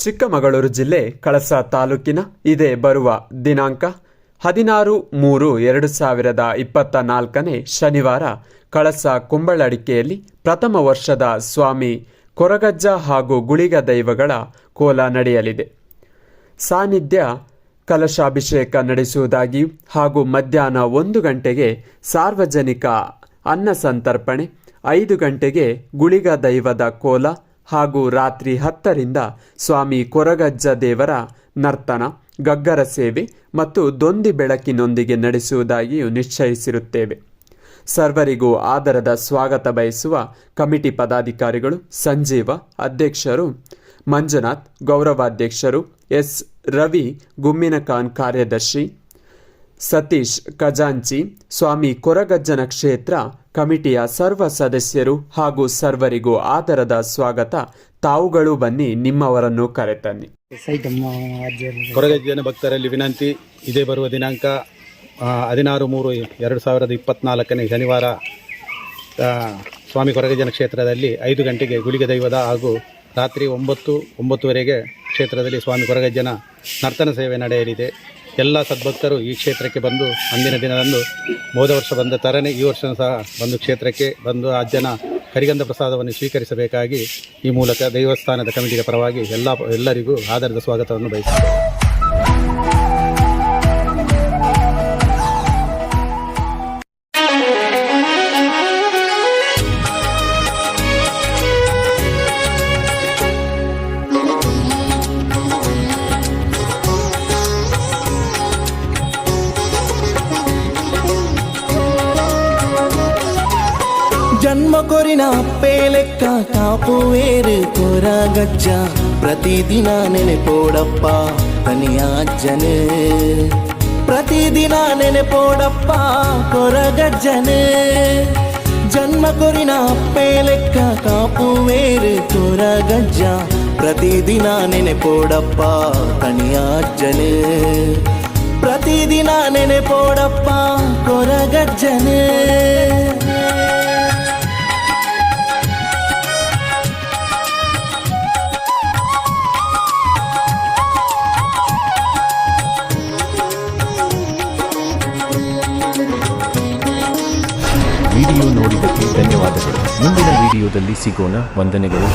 ಚಿಕ್ಕಮಗಳೂರು ಜಿಲ್ಲೆ ಕಳಸ ತಾಲೂಕಿನ ಇದೇ ಬರುವ ದಿನಾಂಕ 16-3-2024 ಶನಿವಾರ ಕಳಸ ಕುಂಬಳಡಿಕೆಯಲ್ಲಿ ಪ್ರಥಮ ವರ್ಷದ ಸ್ವಾಮಿ ಕೊರಗಜ್ಜ ಹಾಗೂ ಗುಳಿಗ ದೈವಗಳ ಕೋಲ ನಡೆಯಲಿದೆ. ಸಾನ್ನಿಧ್ಯ ಕಲಶಾಭಿಷೇಕ ನಡೆಸುವುದಾಗಿಯೂ ಹಾಗೂ ಮಧ್ಯಾಹ್ನ 1 ಗಂಟೆಗೆ ಸಾರ್ವಜನಿಕ ಅನ್ನ ಸಂತರ್ಪಣೆ, 5 ಗಂಟೆಗೆ ಗುಳಿಗ ದೈವದ ಕೋಲ ಹಾಗೂ ರಾತ್ರಿ 10ರಿಂದ ಸ್ವಾಮಿ ಕೊರಗಜ್ಜ ದೇವರ ನರ್ತನ, ಗಗ್ಗರ ಸೇವೆ ಮತ್ತು ದೊಂದಿ ಬೆಳಕಿನೊಂದಿಗೆ ನಡೆಸುವುದಾಗಿಯೂ ನಿಶ್ಚಯಿಸಿರುತ್ತೇವೆ. ಸರ್ವರಿಗೂ ಆದರದ ಸ್ವಾಗತ ಬಯಸುವ ಕಮಿಟಿ ಪದಾಧಿಕಾರಿಗಳು ಸಂಜೀವ ಅಧ್ಯಕ್ಷರು, ಮಂಜುನಾಥ್ ಗೌರವಾಧ್ಯಕ್ಷರು, ಎಸ್ ರವಿ ಗುಮ್ಮಿನಕಾನ್ ಕಾರ್ಯದರ್ಶಿ, ಸತೀಶ್ ಖಜಾಂಚಿ, ಸ್ವಾಮಿ ಕೊರಗಜ್ಜನ ಕ್ಷೇತ್ರ ಕಮಿಟಿಯ ಸರ್ವ ಸದಸ್ಯರು ಹಾಗೂ ಸರ್ವರಿಗೂ ಆದರದ ಸ್ವಾಗತ. ತಾವುಗಳು ಬನ್ನಿ, ನಿಮ್ಮವರನ್ನು ಕರೆತನ್ನಿ. ಕೊರಗಜ್ಜನ ಭಕ್ತರಲ್ಲಿ ವಿನಂತಿ, ಇದೇ ಬರುವ ದಿನಾಂಕ 16-3-2024 ಶನಿವಾರ ಸ್ವಾಮಿ ಕೊರಗಜ್ಜನ ಕ್ಷೇತ್ರದಲ್ಲಿ 5 ಗಂಟೆಗೆ ಗುಳಿಗ ದೈವದ ಹಾಗೂ ರಾತ್ರಿ 9-9:30 ಕ್ಷೇತ್ರದಲ್ಲಿ ಸ್ವಾಮಿ ಕೊರಗಜ್ಜನ ನರ್ತನ ಸೇವೆ ನಡೆಯಲಿದೆ. ಎಲ್ಲ ಸದ್ಭಕ್ತರು ಈ ಕ್ಷೇತ್ರಕ್ಕೆ ಬಂದು ಅಂದಿನ ದಿನದಂದು ಹೋದ ವರ್ಷ ಬಂದ ತರನೇ ಈ ವರ್ಷ ಸಹ ಬಂದು ಕ್ಷೇತ್ರಕ್ಕೆ ಬಂದು ಅಜ್ಜನ ಕರಿಗಂಧ ಪ್ರಸಾದವನ್ನು ಸ್ವೀಕರಿಸಬೇಕಾಗಿ ಈ ಮೂಲಕ ದೇವಸ್ಥಾನದ ಕಮಿಟಿಯ ಪರವಾಗಿ ಎಲ್ಲರಿಗೂ ಆದರದ ಸ್ವಾಗತವನ್ನು ಬಯಸುತ್ತೇವೆ. జన్మ కొరిన పేలెక్క కాపువేరు కొరగజ్జ ప్రతిదిన నెనపోడప్ప తనియాజ్జనే ప్రతిదిన నెనపోడప్ప కొరగజ్జనే జన్మ కొరిన పేలెక్క కాపువేరు కొరగజ్జ ప్రతిదిన నెనపోడప్ప తనియాజ్జనే ప్రతిదిన నెనపోడప్ప కొరగజ్జనే ವಿಡಿಯೋ ನೋಡಿದ್ದಕ್ಕೆ ಧನ್ಯವಾದಗಳು. ಮುಂದಿನ ವಿಡಿಯೋದಲ್ಲಿ ಸಿಗೋಣ. ವಂದನೆಗಳು.